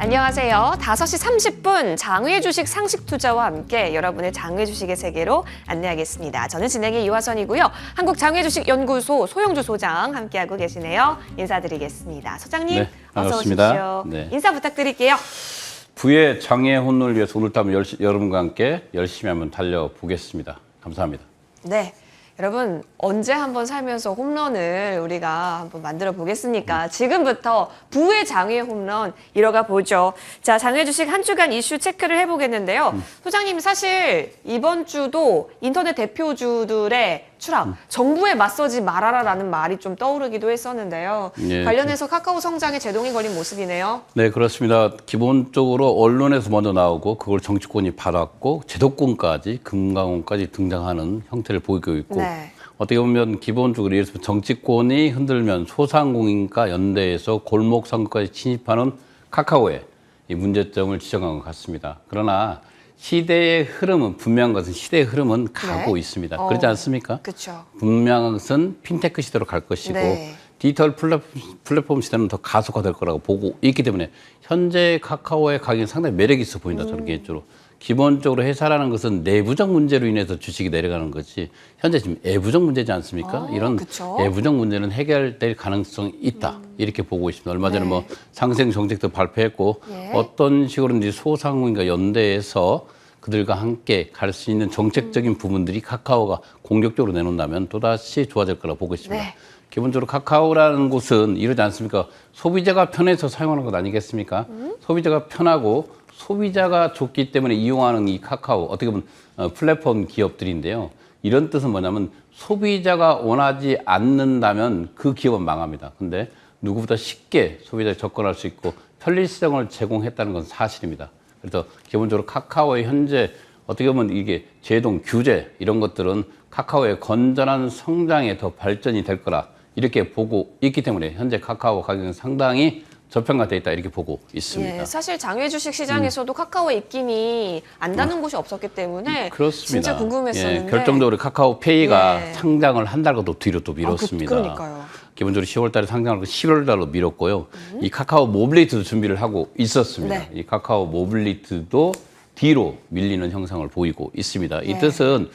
안녕하세요. 5시 30분 장외 주식 상식 투자와 함께 여러분의 장외 주식의 세계로 안내하겠습니다. 저는 진행의 이화선이고요. 한국장외주식연구소 소영주 소장 함께하고 계시네요. 인사드리겠습니다. 소장님, 네, 어서 반갑습니다. 오십시오. 네. 인사 부탁드릴게요. 부의 장애 혼돈을 위해서 오늘도 한번 여러분과 함께 열심히 한번 달려보겠습니다. 감사합니다. 네. 여러분 언제 한번 살면서 홈런을 우리가 한번 만들어 보겠습니까? 지금부터 부의 장외 홈런 이뤄가 보죠. 자, 장외 주식 한 주간 이슈 체크를 해보겠는데요. 소장님 사실 이번 주도 인터넷 대표주들의 추락, 정부에 맞서지 말아라라는 말이 좀 떠오르기도 했었는데요. 예, 관련해서 카카오 성장에 제동이 걸린 모습이네요. 네, 그렇습니다. 기본적으로 언론에서 먼저 나오고 그걸 정치권이 받았고 제도권까지 금감원까지 등장하는 형태를 보이고 있고 네. 어떻게 보면 기본적으로 예를 들어서 정치권이 흔들면 소상공인과 연대해서 골목 상권까지 침입하는 카카오의 이 문제점을 지적한 것 같습니다. 그러나 시대의 흐름은 분명한 것은 시대의 흐름은 가고 네. 있습니다. 그렇지 않습니까? 그렇죠. 분명한 것은 핀테크 시대로 갈 것이고 네. 디지털 플랫폼 시대는 더 가속화될 거라고 보고 있기 때문에 현재 카카오의 가격은 상당히 매력이 있어 보인다. 저는 개인적으로. 기본적으로 회사라는 것은 내부적 문제로 인해서 주식이 내려가는 거지 현재 지금 외부적 문제지 않습니까? 이런 그쵸? 내부적 문제는 해결될 가능성이 있다. 이렇게 보고 있습니다. 얼마 전에 네. 뭐 상생 정책도 발표했고 예. 어떤 식으로든지 소상공인과 연대해서 그들과 함께 갈 수 있는 정책적인 부분들이 카카오가 공격적으로 내놓는다면 또다시 좋아질 거라고 보고 있습니다. 네. 기본적으로 카카오라는 곳은 이러지 않습니까? 소비자가 편해서 사용하는 것 아니겠습니까? 소비자가 편하고 소비자가 좋기 때문에 이용하는 이 카카오, 어떻게 보면 플랫폼 기업들인데요. 이런 뜻은 뭐냐면 소비자가 원하지 않는다면 그 기업은 망합니다. 근데 누구보다 쉽게 소비자가 접근할 수 있고 편리성을 제공했다는 건 사실입니다. 그래서 기본적으로 카카오의 현재 어떻게 보면 이게 제동, 규제 이런 것들은 카카오의 건전한 성장에 더 발전이 될 거라 이렇게 보고 있기 때문에 현재 카카오 가격은 상당히 저평가되어 있다 이렇게 보고 있습니다. 예, 사실 장외 주식 시장에서도 카카오의 입김이 안 닿는 곳이 없었기 때문에 그렇습니다. 진짜 궁금했었는데 예, 결정적으로 카카오페이가 예. 상장을 한 달도 뒤로 또 미뤘습니다. 그러니까요. 기본적으로 10월 달에 상장을 11월 달로 미뤘고요. 이 카카오 모빌리티도 준비를 하고 있었습니다. 네. 이 카카오 모빌리티도 뒤로 밀리는 형상을 보이고 있습니다. 이 네. 뜻은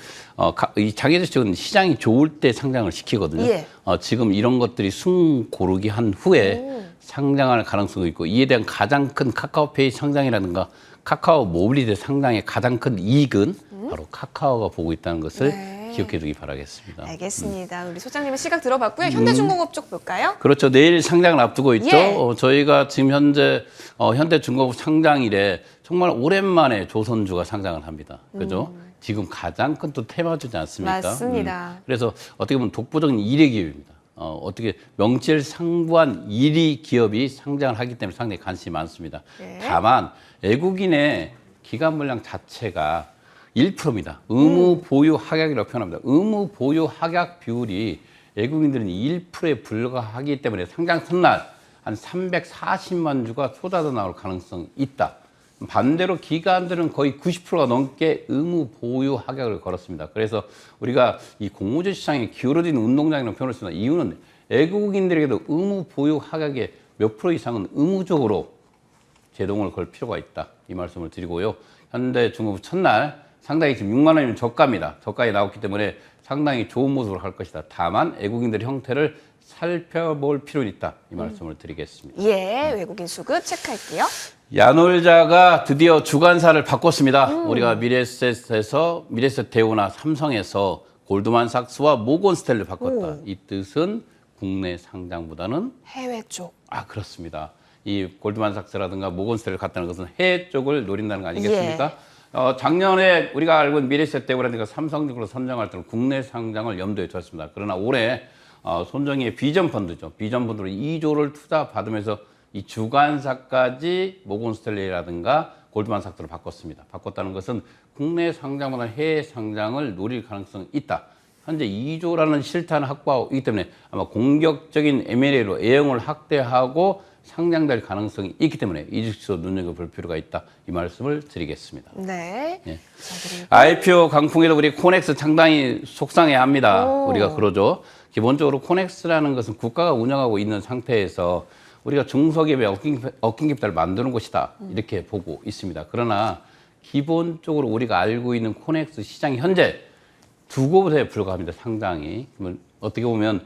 이 장애주식은 시장이 좋을 때 상장을 시키거든요. 예. 지금 이런 것들이 숨 고르기 한 후에 상장할 가능성도 있고 이에 대한 가장 큰 카카오페이 상장이라든가 카카오 모빌리티 상장의 가장 큰 이익은 바로 카카오가 보고 있다는 것을 네. 기억해 두기 바라겠습니다. 알겠습니다. 우리 소장님의 시각 들어봤고요. 현대중공업 쪽 볼까요? 그렇죠. 내일 상장을 앞두고 있죠. 예. 저희가 지금 현재 현대중공업 상장일에 정말 오랜만에 조선주가 상장을 합니다. 그죠? 지금 가장 큰 또 테마주지 않습니까? 맞습니다. 그래서 어떻게 보면 독보적인 1위 기업입니다. 어떻게 명실상부한 1위 기업이 상장을 하기 때문에 상당히 관심이 많습니다. 네. 다만 외국인의 기관 물량 자체가 1%입니다. 의무 보유 확약이라고 표현합니다. 의무 보유 확약 비율이 외국인들은 1%에 불과하기 때문에 상장 첫날 한 340만 주가 쏟아져 나올 가능성이 있다. 반대로 기관들은 거의 90%가 넘게 의무 보유 확약을 걸었습니다. 그래서 우리가 이 공모주 시장에 기울어진 운동장이라고 표현을 씁니다. 이유는 외국인들에게도 의무 보유 확약의 몇 프로 이상은 의무적으로 제동을 걸 필요가 있다. 이 말씀을 드리고요. 현대중공업 첫날 상당히 지금 6만 원이면 저가입니다. 저가에 나왔기 때문에 상당히 좋은 모습으로 갈 것이다. 다만 외국인들의 형태를 살펴볼 필요는 있다. 이 말씀을 드리겠습니다. 예, 외국인 수급 체크할게요. 야놀자가 드디어 주관사를 바꿨습니다. 우리가 미래에셋에서 미래에셋 대우나 삼성에서 골드만삭스와 모건스탠리를 바꿨다. 이 뜻은 국내 상장보다는 해외 쪽. 그렇습니다. 이 골드만삭스라든가 모건스탠리를 갔다는 것은 해외 쪽을 노린다는 거 아니겠습니까? 작년에 우리가 알고 있는 미래에셋 대우라든가 삼성증권을 선정할 때는 국내 상장을 염두에 뒀습니다. 그러나 올해 손정희의 비전 펀드죠. 비전 펀드로 2조를 투자 받으면서 이 주관사까지 모건스탠리라든가 골드만삭스로 바꿨습니다. 바꿨다는 것은 국내 상장보다 해외 상장을 노릴 가능성이 있다. 현재 2조라는 실탄을 확보하고 있기 때문에 아마 공격적인 M&A로 A형을 확대하고 상장될 가능성이 있기 때문에 이 주식도 눈여겨볼 필요가 있다. 이 말씀을 드리겠습니다. 네. 예. 자, 그리고 IPO 강풍에도 우리 코넥스 상당히 속상해합니다. 우리가 그러죠. 기본적으로 코넥스라는 것은 국가가 운영하고 있는 상태에서 우리가 중소기업의 어깨 깃발을 만드는 곳이다. 이렇게 보고 있습니다. 그러나 기본적으로 우리가 알고 있는 코넥스 시장이 현재 두 곳에 불과합니다. 상당히. 어떻게 보면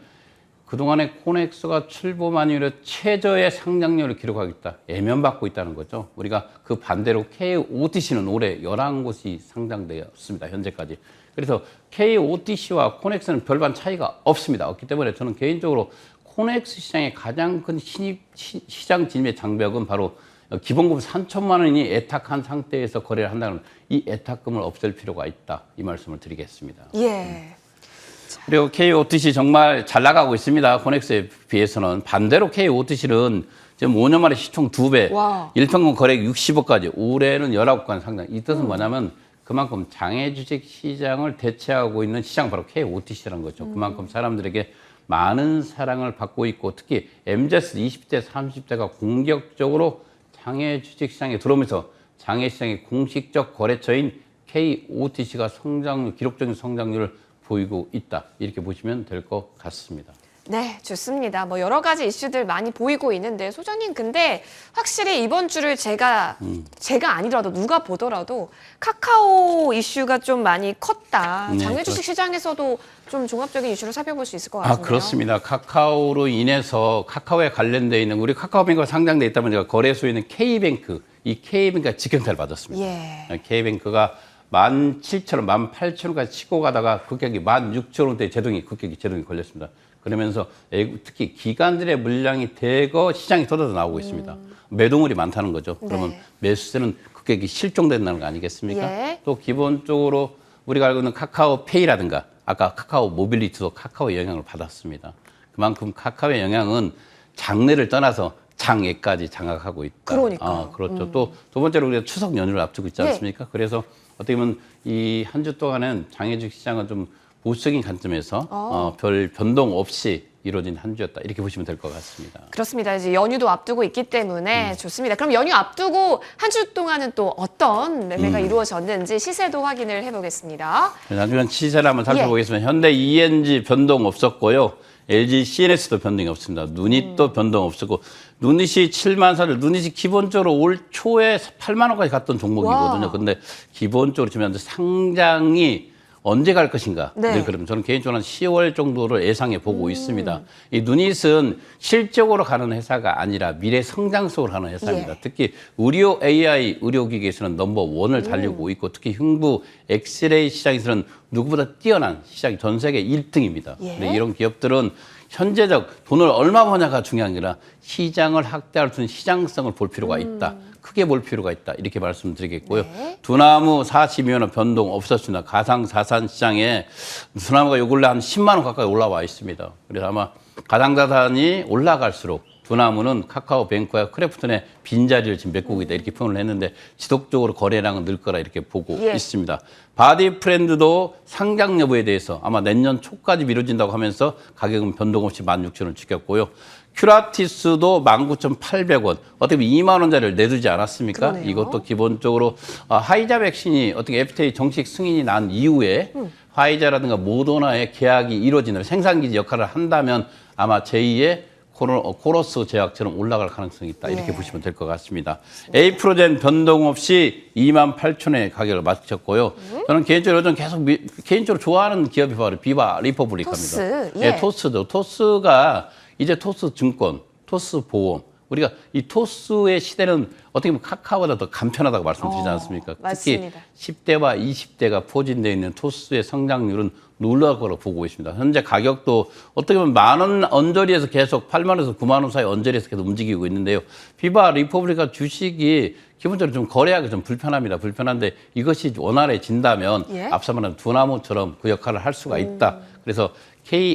그동안에 코넥스가 출범한 이후로 최저의 상장률을 기록하고 있다. 애면받고 있다는 거죠. 우리가 그 반대로 KOTC는 올해 11곳이 상장되었습니다. 현재까지. 그래서 KOTC와 코넥스는 별반 차이가 없습니다. 없기 때문에 저는 개인적으로 코넥스 시장의 가장 큰 시장 진입의 장벽은 바로 기본금 3천만 원이 애탁한 상태에서 거래를 한다는 이 애탁금을 없앨 필요가 있다. 이 말씀을 드리겠습니다. 예. 그리고 KOTC 정말 잘 나가고 있습니다. 코넥스에 비해서는. 반대로 KOTC는 지금 5년 만에 시총 2배, 와. 일평균 거래액 60억까지, 올해는 19건 상장. 이 뜻은 뭐냐면 그만큼 장외 주식 시장을 대체하고 있는 시장 바로 KOTC라는 거죠. 그만큼 사람들에게 많은 사랑을 받고 있고 특히 MZ 20대, 30대가 공격적으로 장외 주식 시장에 들어오면서 장외 시장의 공식적 거래처인 KOTC가 기록적인 성장률을 보이고 있다. 이렇게 보시면 될 것 같습니다. 네, 좋습니다. 뭐 여러 가지 이슈들 많이 보이고 있는데 소장님 근데 확실히 이번 주를 제가 아니더라도 누가 보더라도 카카오 이슈가 좀 많이 컸다. 네, 장외 주식 시장에서도 좀 종합적인 이슈를 살펴볼 수 있을 것 같은데요. 그렇습니다. 카카오로 인해서 카카오에 관련돼 있는 우리 카카오뱅크가 상장돼 있다 보니까 거래소에 있는 K뱅크, 이 K뱅크가 직경타를 받았습니다. 예. K뱅크가 17,000원, 18,000원까지 치고 가다가 급격히 16,000원대 급격히 제동이 걸렸습니다. 그러면서 특히 기관들의 물량이 대거 시장에 쏟아져 나오고 있습니다. 매도물이 많다는 거죠. 그러면 네. 매수세는 급격히 실종된다는 거 아니겠습니까? 예. 또 기본적으로 우리가 알고 있는 카카오페이라든가 아까 카카오 모빌리티도 카카오의 영향을 받았습니다. 그만큼 카카오의 영향은 장래를 떠나서 장애까지 장악하고 있다. 그러니까요. 그렇죠. 또 두 번째로 우리가 추석 연휴를 앞두고 있지 않습니까? 그래서 어떻게 보면 이 한 주 동안은 장외주식 시장은 좀 보수적인 관점에서 별 변동 없이 이루어진 한 주였다. 이렇게 보시면 될 것 같습니다. 그렇습니다. 이제 연휴도 앞두고 있기 때문에 좋습니다. 그럼 연휴 앞두고 한 주 동안은 또 어떤 매매가 이루어졌는지 시세도 확인을 해보겠습니다. 나중에 시세를 한번 살펴보겠습니다. 현대 ENG 변동 없었고요. LG CNS도 변동이 없습니다. 누닛도 변동 없었고 누닛이 7만 사를 누닛이 기본적으로 올 초에 8만 원까지 갔던 종목이거든요. 와. 근데 기본적으로 지금 상장이 언제 갈 것인가? 네. 그러면 저는 개인적으로 한 10월 정도를 예상해 보고 있습니다. 이 누닛은 실적으로 가는 회사가 아니라 미래 성장 속으로 가는 회사입니다. 예. 특히 의료 AI 의료기기에서는 넘버1을 달리고 있고 특히 흉부 엑스레이 시장에서는 누구보다 뛰어난 시장이 전 세계 1등입니다. 예. 근데 이런 기업들은 현재적 돈을 얼마 버냐가 중요한 게 아니라 시장을 확대할 수 있는 시장성을 볼 필요가 있다. 크게 볼 필요가 있다. 이렇게 말씀드리겠고요. 네. 두나무 42만 원 변동 없었습니다. 가상자산 시장에 두나무가 요 근래 한 10만 원 가까이 올라와 있습니다. 그래서 아마 가상자산이 올라갈수록 두나무는 카카오뱅크와 크래프톤의 빈자리를 지금 메꾸고 있다. 이렇게 표현을 했는데 지속적으로 거래량은 늘 거라 이렇게 보고 예. 있습니다. 바디프렌드도 상장 여부에 대해서 아마 내년 초까지 미뤄진다고 하면서 가격은 변동 없이 16,000원을 지켰고요. 큐라티스도 19,800원. 어떻게 보면 2만 원짜리를 내두지 않았습니까? 그러네요. 이것도 기본적으로 화이자 백신이 어떻게 FDA 정식 승인이 난 이후에 화이자라든가 모더나의 계약이 이루어지는 생산기지 역할을 한다면 아마 제2의 코러스 제약처럼 올라갈 가능성이 있다. 이렇게 예. 보시면 될 것 같습니다. 에이프로젠 변동 없이 28,000원의 가격을 맞췄고요. 저는 개인적으로 요즘 계속 개인적으로 좋아하는 기업이 바로 비바 리퍼블릭입니다. 토스, 예. 예, 토스죠. 토스가 이제 토스 증권, 토스 보험. 우리가 이 토스의 시대는 어떻게 보면 카카오보다 더 간편하다고 말씀드리지 않습니까? 맞습니다. 특히 10대와 20대가 포진되어 있는 토스의 성장률은 놀라울 거라고 보고 있습니다. 현재 가격도 어떻게 보면 10,000원 언저리에서 계속 80,000원에서 90,000원 사이 언저리에서 계속 움직이고 있는데요. 비바 리퍼블리카 주식이 기본적으로 좀 거래하기 좀 불편합니다. 불편한데 이것이 원활해진다면 예? 앞서 말한 두나무처럼 그 역할을 할 수가 있다. 그래서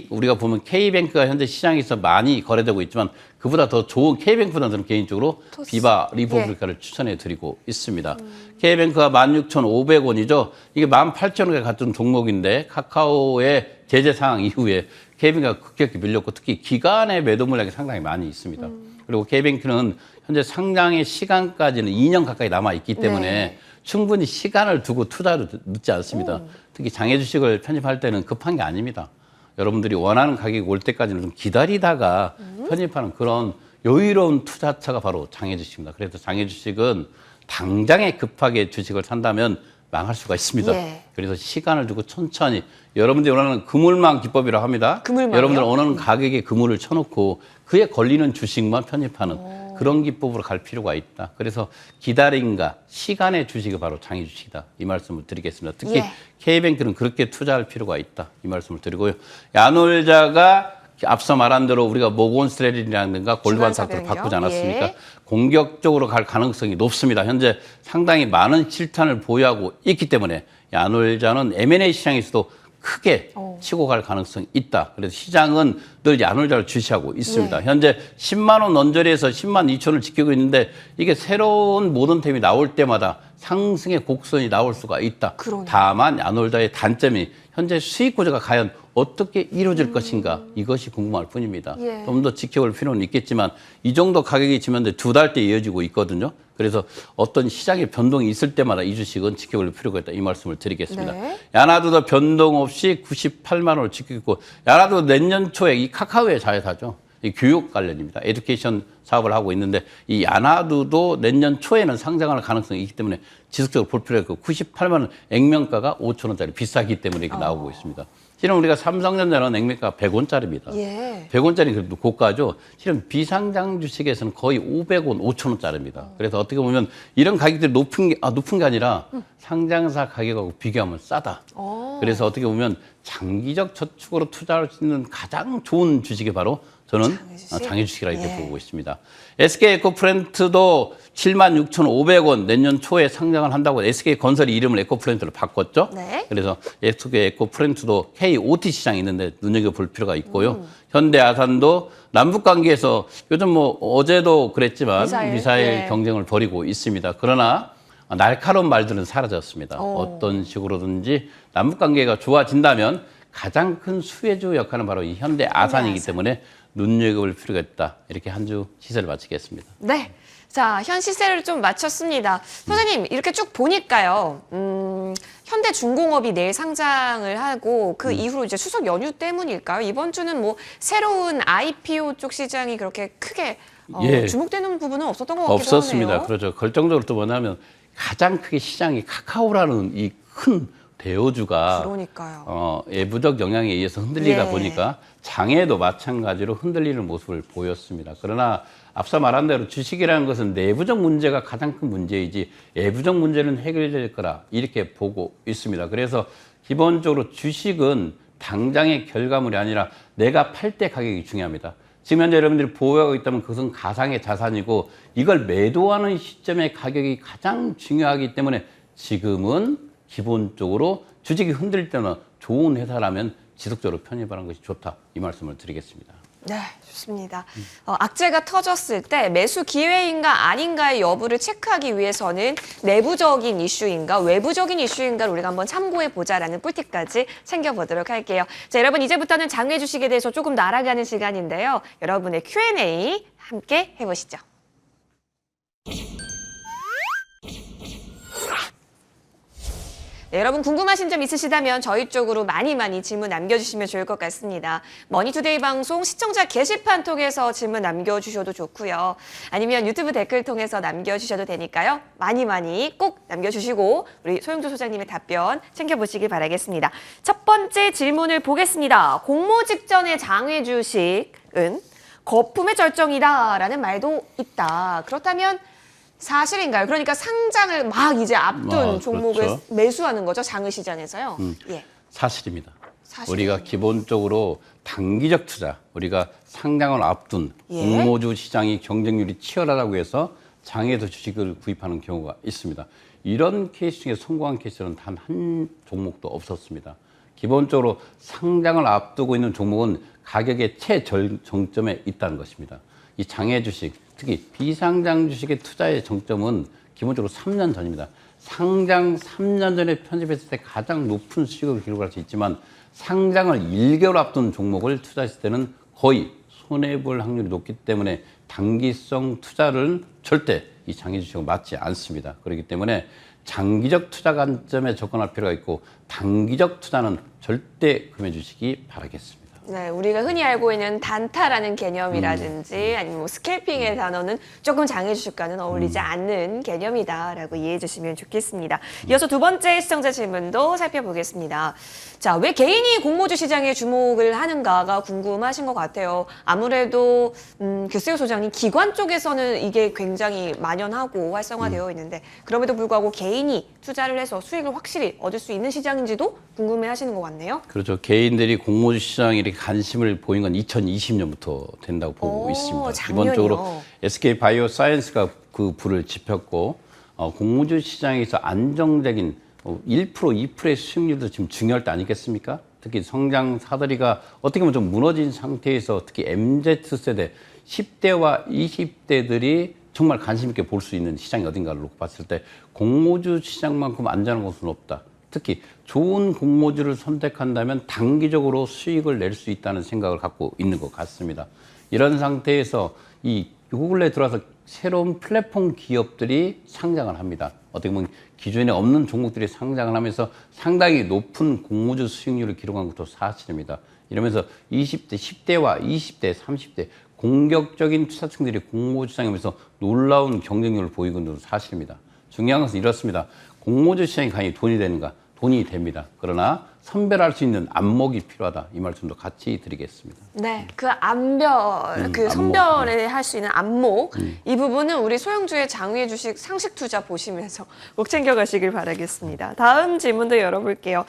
우리가 보면 K뱅크가 현재 시장에서 많이 거래되고 있지만 그보다 더 좋은 K뱅크보다는 저는 개인적으로 토스. 비바 리퍼블리카를 추천해 드리고 있습니다. K뱅크가 16,500원이죠. 이게 18,000원에 같은 종목인데 카카오의 제재 상황 이후에 K뱅크가 급격히 밀렸고 특히 기간의 매도 물량이 상당히 많이 있습니다. 그리고 K뱅크는 현재 상장의 시간까지는 2년 가까이 남아 있기 때문에 네. 충분히 시간을 두고 투자를 늦지 않습니다. 특히 장외 주식을 편입할 때는 급한 게 아닙니다. 여러분들이 원하는 가격이 올 때까지는 좀 기다리다가 편입하는 그런 여유로운 투자처가 바로 장외주식입니다. 그래서 장외주식은 당장에 급하게 주식을 산다면 망할 수가 있습니다. 예. 그래서 시간을 두고 천천히 여러분들이 원하는 그물망 기법이라고 합니다. 그물망이요? 여러분들 원하는 가격에 그물을 쳐놓고 그에 걸리는 주식만 편입하는 그런 기법으로 갈 필요가 있다. 그래서 기다림과 시간의 주식이 바로 장외주식이다. 이 말씀을 드리겠습니다. 특히 예. K뱅크는 그렇게 투자할 필요가 있다. 이 말씀을 드리고요. 야놀자가 앞서 말한 대로 우리가 모건 스트레이트라든가 골드만삭스로 주간사병이요? 바꾸지 않았습니까? 예. 공격적으로 갈 가능성이 높습니다. 현재 상당히 많은 실탄을 보유하고 있기 때문에 야놀자는 M&A 시장에서도 크게 치고 갈 가능성이 있다. 그래서 시장은 늘 야놀자를 주시하고 있습니다. 네. 현재 10만 원 언저리에서 10만 2천 원을 지키고 있는데 이게 새로운 모던템이 나올 때마다 상승의 곡선이 나올 수가 있다. 그러네요. 다만 야놀자의 단점이 현재 수익 구조가 과연 어떻게 이루어질 것인가 이것이 궁금할 뿐입니다. 예. 좀 더 지켜볼 필요는 있겠지만 이 정도 가격이 지면 2달째 이어지고 있거든요. 그래서 어떤 시장의 변동이 있을 때마다 이 주식은 지켜볼 필요가 있다. 이 말씀을 드리겠습니다. 네. 야나두도 변동 없이 98만 원을 지키고 있고 야나두 내년 초에 이 카카오의 자회사죠. 이 교육 관련입니다. 에듀케이션 사업을 하고 있는데 이 야나두도 내년 초에는 상장할 가능성이 있기 때문에 지속적으로 볼 필요가 있고 98만 원 액면가가 5천 원짜리 비싸기 때문에 이렇게 나오고 있습니다. 실은 우리가 삼성전자는 액면가가 100원짜리입니다. 예. 100원짜리 그래도 고가죠. 실은 비상장 주식에서는 거의 500원, 5,000원짜리입니다. 그래서 어떻게 보면 이런 가격들이 높은 게 아니라 상장사 가격하고 비교하면 싸다. 그래서 어떻게 보면 장기적 저축으로 투자할 수 있는 가장 좋은 주식이 바로 저는 장외주식이라 이렇게 예. 보고 있습니다. SK에코프렌트도 76,500원 내년 초에 상장을 한다고 SK건설이 이름을 에코프렌트로 바꿨죠. 네. 그래서 SK에코프렌트도 KOT 시장이 있는데 눈여겨볼 필요가 있고요. 현대아산도 남북관계에서 요즘 뭐 어제도 그랬지만 미사일 예. 경쟁을 벌이고 있습니다. 그러나 날카로운 말들은 사라졌습니다. 어떤 식으로든지 남북관계가 좋아진다면 가장 큰 수혜주 역할은 바로 이 현대아산이기 때문에 눈여겨볼 필요가 있다. 이렇게 한 주 시세를 마치겠습니다. 네. 자, 현 시세를 좀 마쳤습니다. 소장님, 이렇게 쭉 보니까요. 현대중공업이 내일 상장을 하고 그 이후로 이제 추석 연휴 때문일까요? 이번 주는 뭐 새로운 IPO 쪽 시장이 그렇게 크게 예. 주목되는 부분은 없었던 것 같기도 없었습니다. 하네요. 그렇죠. 결정적으로 또 뭐냐면 가장 크게 시장이 카카오라는 이 큰 대우주가 그러니까요. 외부적 영향에 의해서 흔들리다 예. 보니까 장에도 마찬가지로 흔들리는 모습을 보였습니다. 그러나 앞서 말한 대로 주식이라는 것은 내부적 문제가 가장 큰 문제이지 외부적 문제는 해결될 거라 이렇게 보고 있습니다. 그래서 기본적으로 주식은 당장의 결과물이 아니라 내가 팔 때 가격이 중요합니다. 지금 현재 여러분들이 보유하고 있다면 그것은 가상의 자산이고 이걸 매도하는 시점의 가격이 가장 중요하기 때문에 지금은 기본적으로 주식이 흔들릴 때는 좋은 회사라면 지속적으로 편입하는 것이 좋다. 이 말씀을 드리겠습니다. 네, 좋습니다. 악재가 터졌을 때 매수 기회인가 아닌가의 여부를 체크하기 위해서는 내부적인 이슈인가 외부적인 이슈인가를 우리가 한번 참고해 보자라는 꿀팁까지 챙겨보도록 할게요. 자, 여러분 이제부터는 장외 주식에 대해서 조금 더 알아가는 시간인데요. 여러분의 Q&A 함께 해보시죠. 네, 여러분 궁금하신 점 있으시다면 저희 쪽으로 많이 질문 남겨주시면 좋을 것 같습니다. 머니투데이 방송 시청자 게시판 통해서 질문 남겨주셔도 좋고요. 아니면 유튜브 댓글 통해서 남겨주셔도 되니까요. 많이 꼭 남겨주시고 우리 소영조 소장님의 답변 챙겨보시길 바라겠습니다. 첫 번째 질문을 보겠습니다. 공모 직전의 장외 주식은 거품의 절정이다라는 말도 있다. 그렇다면 사실인가요? 그러니까 상장을 막 이제 앞둔 종목을 그렇죠. 매수하는 거죠, 장외 시장에서요. 예. 사실입니다. 사실입니다. 우리가 기본적으로 단기적 투자, 우리가 상장을 앞둔 예. 공모주 시장이 경쟁률이 치열하다고 해서 장에서 주식을 구입하는 경우가 있습니다. 이런 케이스 중에 성공한 케이스는 단 한 종목도 없었습니다. 기본적으로 상장을 앞두고 있는 종목은 가격의 최정점에 있다는 것입니다. 이 장외 주식, 특히 비상장 주식의 투자의 정점은 기본적으로 3년 전입니다. 상장 3년 전에 편입했을 때 가장 높은 수익을 기록할 수 있지만 상장을 1개월 앞둔 종목을 투자했을 때는 거의 손해볼 확률이 높기 때문에 단기성 투자를 절대 이 장외 주식은 맞지 않습니다. 그렇기 때문에 장기적 투자 관점에 접근할 필요가 있고 단기적 투자는 절대 금해 주시기 바라겠습니다. 네, 우리가 흔히 알고 있는 단타라는 개념이라든지 아니면 뭐 스캘핑의 단어는 조금 장애주식과는 어울리지 않는 개념이다라고 이해해 주시면 좋겠습니다. 이어서 두 번째 시청자 질문도 살펴보겠습니다. 자, 왜 개인이 공모주 시장에 주목을 하는가가 궁금하신 것 같아요. 아무래도 글쎄요 소장님, 기관 쪽에서는 이게 굉장히 만연하고 활성화되어 있는데 그럼에도 불구하고 개인이 투자를 해서 수익을 확실히 얻을 수 있는 시장인지도 궁금해 하시는 것 같네요. 그렇죠. 개인들이 공모주 시장에 이렇게 관심을 보인 건 2020년부터 된다고 보고 있습니다. 작년이요. 기본적으로 SK 바이오사이언스가 그 불을 지폈고 공모주 시장에서 안정적인 1%, 2%의 수익률도 지금 중요할 때 아니겠습니까? 특히 성장 사다리가 어떻게 보면 좀 무너진 상태에서 특히 MZ세대 10대와 20대들이 정말 관심 있게 볼 수 있는 시장이 어딘가를 놓고 봤을 때 공모주 시장만큼 안전한 곳은 없다. 특히 좋은 공모주를 선택한다면 단기적으로 수익을 낼 수 있다는 생각을 갖고 있는 것 같습니다. 이런 상태에서 이 근래 들어와서 새로운 플랫폼 기업들이 상장을 합니다. 어떻게 보면 기존에 없는 종목들이 상장을 하면서 상당히 높은 공모주 수익률을 기록한 것도 사실입니다. 이러면서 20대, 10대와 20대, 30대 공격적인 투자층들이 공모주 시장에 오면서 놀라운 경쟁력을 보이고 있는 것도 사실입니다. 중요한 것은 이렇습니다. 공모주 시장이 과연 돈이 되는가? 돈이 됩니다. 그러나 선별할 수 있는 안목이 필요하다. 이 말씀도 같이 드리겠습니다. 네, 그 안별, 그 선별을 할 수 있는 안목, 이 부분은 우리 소형주의 장외 주식 상식 투자 보시면서 꼭 챙겨가시길 바라겠습니다. 다음 질문도 열어볼게요.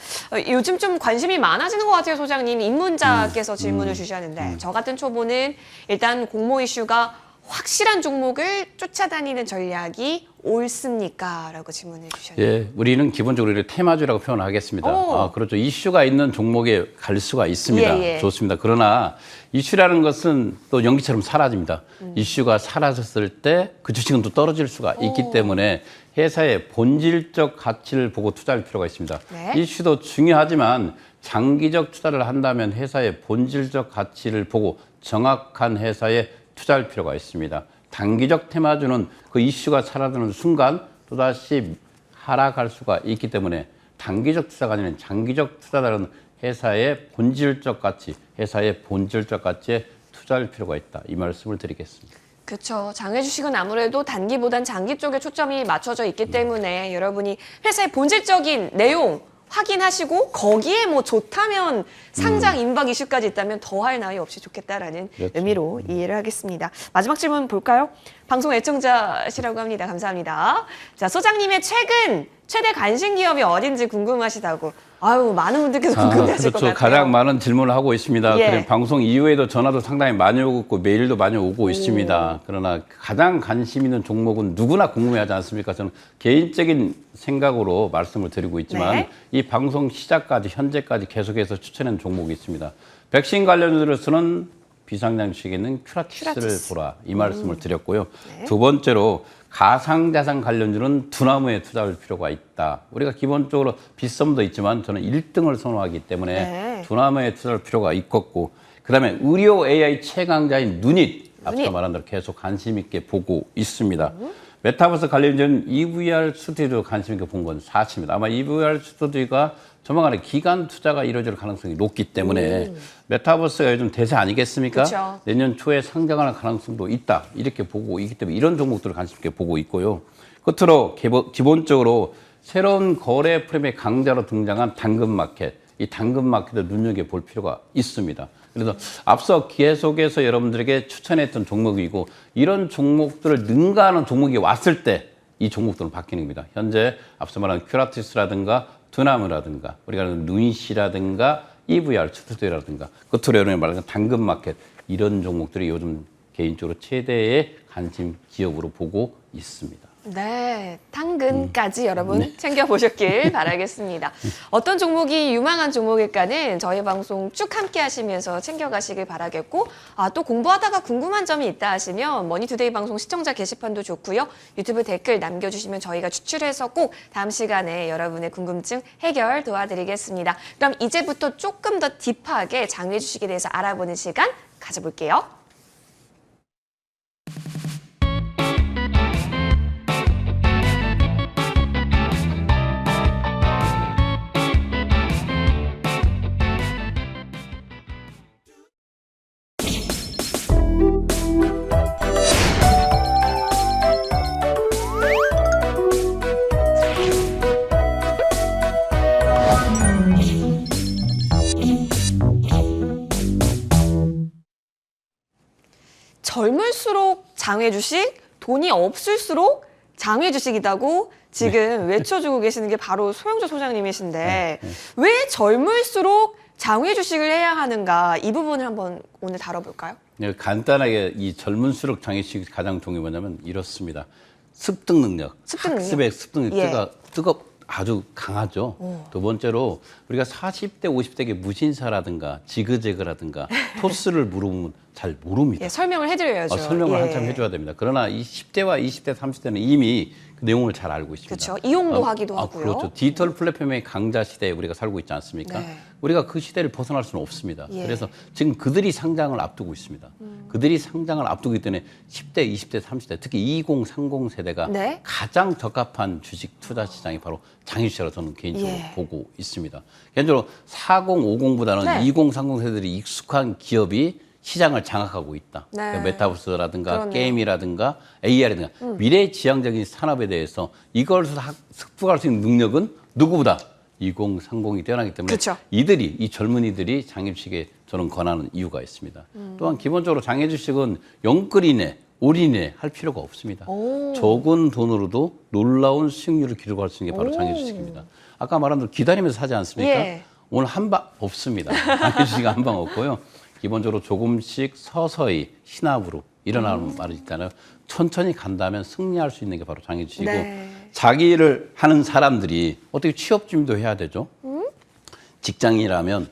요즘 좀 관심이 많아지는 것 같아요, 소장님. 입문자께서 질문을 주셨는데, 저 같은 초보는 일단 공모 이슈가 확실한 종목을 쫓아다니는 전략이 옳습니까? 라고 질문을 주셨네요. 예, 우리는 기본적으로 이렇게 테마주라고 표현하겠습니다. 그렇죠. 이슈가 있는 종목에 갈 수가 있습니다. 예, 예. 좋습니다. 그러나 이슈라는 것은 또 연기처럼 사라집니다. 이슈가 사라졌을 때 그 주식은 또 떨어질 수가 있기 때문에 회사의 본질적 가치를 보고 투자할 필요가 있습니다. 네. 이슈도 중요하지만 장기적 투자를 한다면 회사의 본질적 가치를 보고 정확한 회사에 투자할 필요가 있습니다. 단기적 테마주는 그 이슈가 사라지는 순간 또다시 하락할 수가 있기 때문에 단기적 투자가 아니라 장기적 투자다는 회사의 본질적 가치, 회사의 본질적 가치에 투자할 필요가 있다. 이 말씀을 드리겠습니다. 그렇죠. 장외 주식은 아무래도 단기보단 장기 쪽에 초점이 맞춰져 있기 때문에 여러분이 회사의 본질적인 내용 확인하시고 거기에 뭐 좋다면 상장 임박 이슈까지 있다면 더할 나위 없이 좋겠다라는 그렇죠. 의미로 이해를 하겠습니다. 마지막 질문 볼까요? 방송 애청자시라고 합니다. 감사합니다. 자, 소장님의 최근 최대 관심 기업이 어딘지 궁금하시다고. 아유, 많은 분들께서 궁금해하실 것 그렇죠. 같아요. 가장 많은 질문을 하고 있습니다. 예. 그래, 방송 이후에도 전화도 상당히 많이 오고 있고 메일도 많이 오고 있습니다. 그러나 가장 관심 있는 종목은 누구나 궁금해하지 않습니까? 저는 개인적인 생각으로 말씀을 드리고 있지만 네. 이 방송 시작까지 현재까지 계속해서 추천한 종목이 있습니다. 백신 관련주로서는 비상장 주식에 있는 큐라티스를 보라 이 말씀을 드렸고요. 네. 두 번째로 가상자산 관련주는 두나무에 투자할 필요가 있다. 우리가 기본적으로 빗썸도 있지만 저는 1등을 선호하기 때문에 네. 두나무에 투자할 필요가 있겠고 그다음에 의료 AI 최강자인 누닛 앞서 말한 대로 계속 관심 있게 보고 있습니다. 메타버스 관련주는 EVR 스튜디오 관심 있게 본 건 사실입니다. 아마 EVR 스튜디오가 조만간에 기간 투자가 이루어질 가능성이 높기 때문에 메타버스가 요즘 대세 아니겠습니까? 그쵸. 내년 초에 상장할 가능성도 있다. 이렇게 보고 있기 때문에 이런 종목들을 관심 있게 보고 있고요. 끝으로 기본적으로 새로운 거래 프레임의 강자로 등장한 당근마켓. 이 당근마켓을 눈여겨볼 필요가 있습니다. 그래서 앞서 계속해서 여러분들에게 추천했던 종목이고 이런 종목들을 능가하는 종목이 왔을 때 이 종목들은 바뀌는 겁니다. 현재 앞서 말한 큐라티스라든가 두나무라든가 우리가 하는 누이시라든가 EVR 스튜디오라든가 끝으로 여러분이 말하는 당근마켓 이런 종목들이 요즘 개인적으로 최대의 관심 기업으로 보고 있습니다. 네, 당근까지 여러분 챙겨보셨길 바라겠습니다. 어떤 종목이 유망한 종목일까는 저희 방송 쭉 함께 하시면서 챙겨가시길 바라겠고 또 공부하다가 궁금한 점이 있다 하시면 머니투데이 방송 시청자 게시판도 좋고요. 유튜브 댓글 남겨주시면 저희가 추출해서 꼭 다음 시간에 여러분의 궁금증 해결 도와드리겠습니다. 그럼 이제부터 조금 더 딥하게 장외 주식에 대해서 알아보는 시간 가져볼게요. 젊을수록 장외 주식, 돈이 없을수록 장외 주식이라고 지금 외쳐주고 계시는 게 바로 소영조 소장님이신데 왜 젊을수록 장외 주식을 해야 하는가 이 부분을 한번 오늘 다뤄볼까요? 네, 간단하게 이 젊은수록 장애식 가장 중요한 뭐냐면 이렇습니다. 습득 능력, 학습의 습득 능력이 아주 강하죠. 두 번째로 우리가 40대, 50대의 무신사라든가 지그재그라든가 토스를 물으면 잘 모릅니다. 예, 설명을 해드려야죠. 설명을 한참 해줘야 됩니다. 그러나 이 10대와 20대, 30대는 이미 그 내용을 잘 알고 있습니다. 그렇죠. 이용도 하기도 하고요. 그렇죠. 디지털 플랫폼의 강자 시대에 우리가 살고 있지 않습니까? 네. 우리가 그 시대를 벗어날 수는 없습니다. 예. 그래서 지금 그들이 상장을 앞두고 있습니다. 그들이 상장을 앞두고 있기 때문에 10대, 20대, 30대, 특히 20, 30 세대가 네. 가장 적합한 주식 투자 시장이 바로 장외주식이라고 저는 개인적으로 예. 보고 있습니다. 개인적으로 40, 50보다는 네. 20, 30 세대들이 익숙한 기업이 시장을 장악하고 있다. 네. 그러니까 메타버스라든가 그러네요. 게임이라든가 AR이라든가 미래지향적인 산업에 대해서 이걸 습득할 수 있는 능력은 누구보다 2030이 뛰어나기 때문에 그쵸. 이 젊은이들이 장애주식에 저는 권하는 이유가 있습니다. 또한 기본적으로 장애주식은 영끌이내, 올인해 할 필요가 없습니다. 오. 적은 돈으로도 놀라운 수익률을 기록할 수 있는 게 바로 장애주식입니다. 아까 말한 대로 기다리면서 사지 않습니까? 예. 오늘 한 방 없습니다. 장애주식은 한 방 없고요. 기본적으로 조금씩 서서히 신압으로 일어나는 말이 있잖아요. 천천히 간다면 승리할 수 있는 게 바로 장애주식이고 네. 자기를 하는 사람들이 어떻게 취업 준비도 해야 되죠. 직장이라면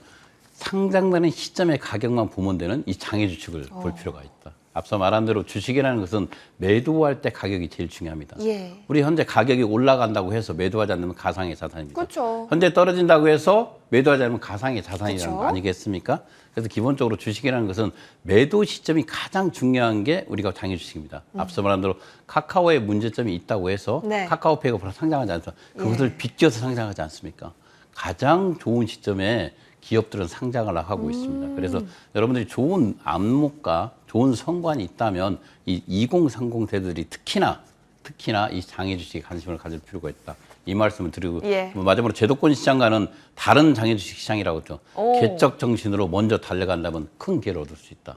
상장되는 시점의 가격만 보면 되는 이 장애주식을 볼 필요가 있다. 앞서 말한 대로 주식이라는 것은 매도할 때 가격이 제일 중요합니다. 예. 우리 현재 가격이 올라간다고 해서 매도하지 않으면 가상의 자산입니다. 그렇죠. 현재 떨어진다고 해서 매도하지 않으면 가상의 자산이라는 그쵸? 거 아니겠습니까? 그래서 기본적으로 주식이라는 것은 매도 시점이 가장 중요한 게 우리가 장외주식입니다. 앞서 말한 대로 카카오에 문제점이 있다고 해서 네. 카카오페이가 바로 상장하지 않습니까? 그것을 비껴서 상장하지 않습니까? 가장 좋은 시점에 기업들은 상장을 하고 있습니다. 그래서 여러분들이 좋은 안목과 좋은 성관이 있다면 이 2030 세대들이 특히나 이 장애주식에 관심을 가질 필요가 있다. 이 말씀을 드리고 예. 마지막으로 제도권 시장과는 다른 장애주식 시장이라고 했죠. 오. 개척 정신으로 먼저 달려간다면 큰 기회를 얻을 수 있다.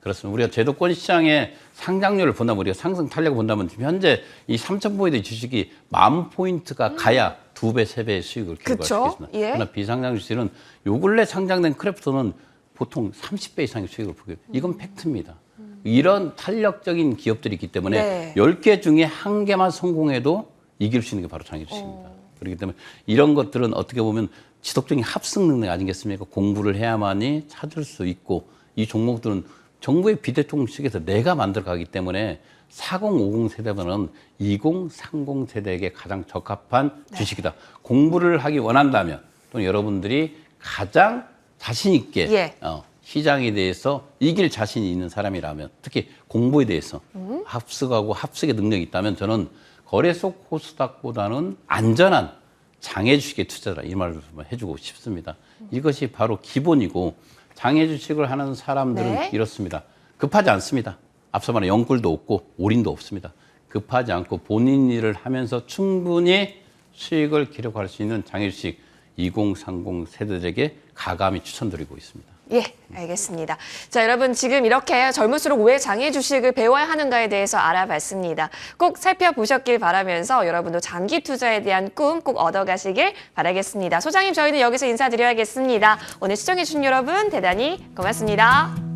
그렇습니다. 우리가 제도권 시장의 상장률을 본다면 우리가 상승 탄력을 본다면 지금 현재 이 3,000포인트 주식이 10,000포인트가 가야 2배, 3배의 수익을 기록할 수 그쵸? 있겠습니다. 예. 그러나 비상장 주식은 요 근래 상장된 크래프톤은 보통 30배 이상의 수익을 보게 돼요. 이건 팩트입니다. 이런 탄력적인 기업들이 있기 때문에 네. 10개 중에 1개만 성공해도 이길 수 있는 게 바로 장애주식입니다. 그렇기 때문에 이런 것들은 어떻게 보면 지속적인 합승 능력 아니겠습니까? 공부를 해야만이 찾을 수 있고 이 종목들은 정부의 비대통령식에서 내가 만들어 가기 때문에 40, 50 세대보다는 20, 30 세대에게 가장 적합한 주식이다. 공부를 하기 원한다면 또는 여러분들이 가장 자신 있게 예. 시장에 대해서 이길 자신이 있는 사람이라면 특히 공부에 대해서 합숙하고 합숙의 능력이 있다면 저는 거래소 코스닥보다는 안전한 장외주식에 투자라 이 말을 해주고 싶습니다. 이것이 바로 기본이고 장외주식을 하는 사람들은 네. 이렇습니다. 급하지 않습니다. 앞서 말한 영끌도 없고 올인도 없습니다. 급하지 않고 본인 일을 하면서 충분히 수익을 기록할 수 있는 장외주식 2030 세대들에게 가감히 추천드리고 있습니다. 예, 알겠습니다. 자, 여러분 지금 이렇게 젊을수록 왜 장애 주식을 배워야 하는가에 대해서 알아봤습니다. 꼭 살펴보셨길 바라면서 여러분도 장기 투자에 대한 꿈 꼭 얻어가시길 바라겠습니다. 소장님, 저희는 여기서 인사드려야겠습니다. 오늘 시청해주신 여러분 대단히 고맙습니다.